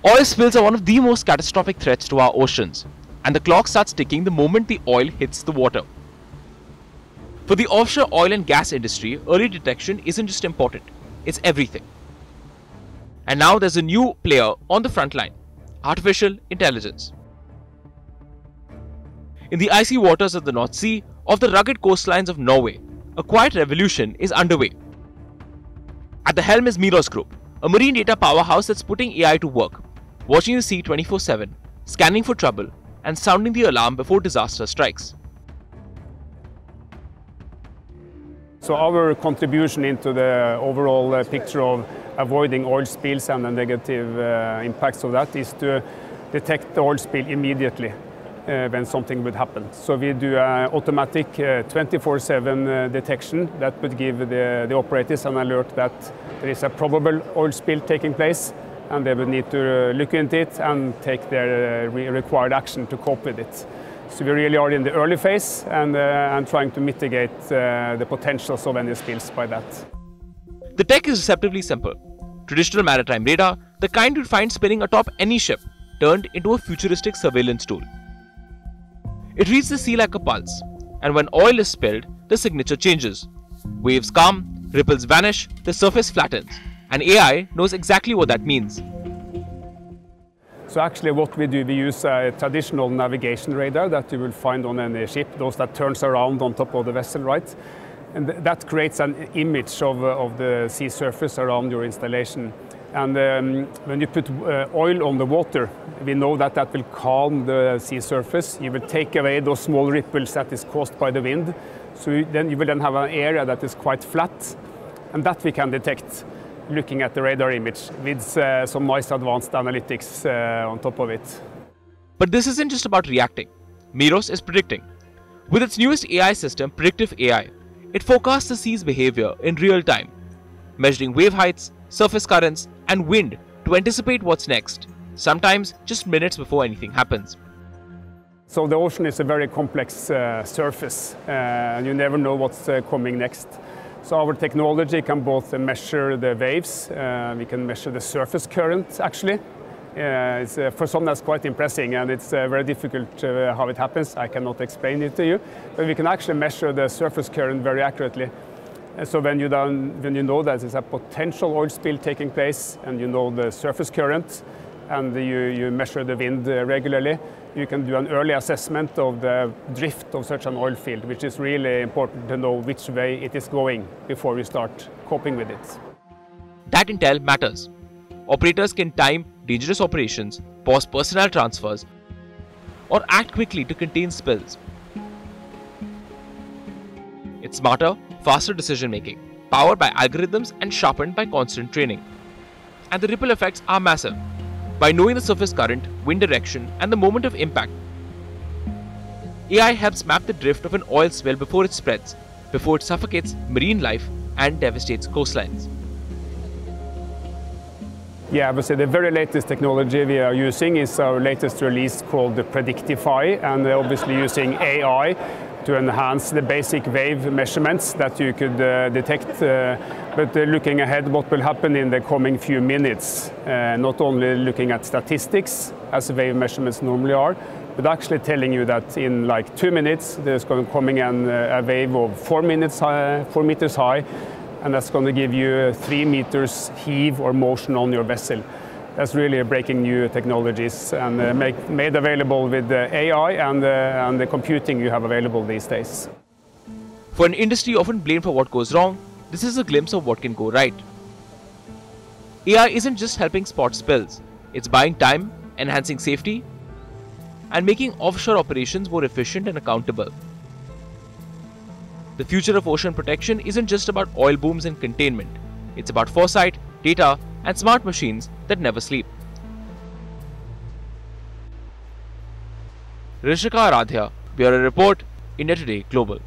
Oil spills are one of the most catastrophic threats to our oceans, and the clock starts ticking the moment the oil hits the water. For the offshore oil and gas industry, early detection isn't just important, it's everything. And now there's a new player on the front line: artificial intelligence. In the icy waters of the North Sea, off the rugged coastlines of Norway, a quiet revolution is underway. At the helm is Miros Group, a marine data powerhouse that's putting AI to work, watching the sea 24/7, scanning for trouble, and sounding the alarm before disaster strikes. So our contribution into the overall picture of avoiding oil spills and the negative impacts of that is to detect the oil spill immediately when something would happen. So we do automatic 24/7 detection that would give the operators an alert that there is a probable oil spill taking place, and they would need to look into it and take their required action to cope with it. So we really are in the early phase and trying to mitigate the potentials of any spills by that. The tech is deceptively simple. Traditional maritime radar, the kind you'd find spinning atop any ship, turned into a futuristic surveillance tool. It reads the sea like a pulse, and when oil is spilled, the signature changes. Waves calm, ripples vanish, the surface flattens, and AI knows exactly what that means. So actually what we do, we use a traditional navigation radar that you will find on any ship, those that turns around on top of the vessel, right? And that creates an image of the sea surface around your installation. And when you put oil on the water, we know that that will calm the sea surface. You will take away those small ripples that is caused by the wind. So then you will then have an area that is quite flat, and that we can detect looking at the radar image with some nice advanced analytics on top of it. But this isn't just about reacting. Miros is predicting. With its newest AI system, Predictive AI, it forecasts the sea's behavior in real time, measuring wave heights, surface currents, and wind to anticipate what's next, sometimes just minutes before anything happens. So the ocean is a very complex surface, and you never know what's coming next. So our technology can both measure the waves, we can measure the surface current actually. For some that's quite impressive, and it's very difficult how it happens. I cannot explain it to you, but we can actually measure the surface current very accurately. So when you know that there's a potential oil spill taking place, and you know the surface current, and you measure the wind regularly, you can do an early assessment of the drift of such an oil field, which is really important to know which way it is going before we start coping with it. That intel matters. Operators can time dangerous operations, pause personnel transfers, or act quickly to contain spills. It's smarter, faster decision making, powered by algorithms and sharpened by constant training. And the ripple effects are massive. By knowing the surface current, wind direction, and the moment of impact, AI helps map the drift of an oil spill before it spreads, before it suffocates marine life and devastates coastlines. Yeah, I would say the very latest technology we are using is our latest release called the Predictify, and obviously using AI to enhance the basic wave measurements that you could detect. But looking ahead, what will happen in the coming few minutes, not only looking at statistics, as wave measurements normally are, but actually telling you that in like 2 minutes, there's going to coming a wave of 4 meters high, and that's going to give you 3 meters heave or motion on your vessel. That's really breaking new technologies, and made available with the AI and the computing you have available these days. For an industry often blamed for what goes wrong, this is a glimpse of what can go right. AI isn't just helping spot spills, it's buying time, enhancing safety, and making offshore operations more efficient and accountable. The future of ocean protection isn't just about oil booms and containment, it's about foresight, data, and smart machines that never sleep. Rishika Aradhya, Bureau Report, India Today Global.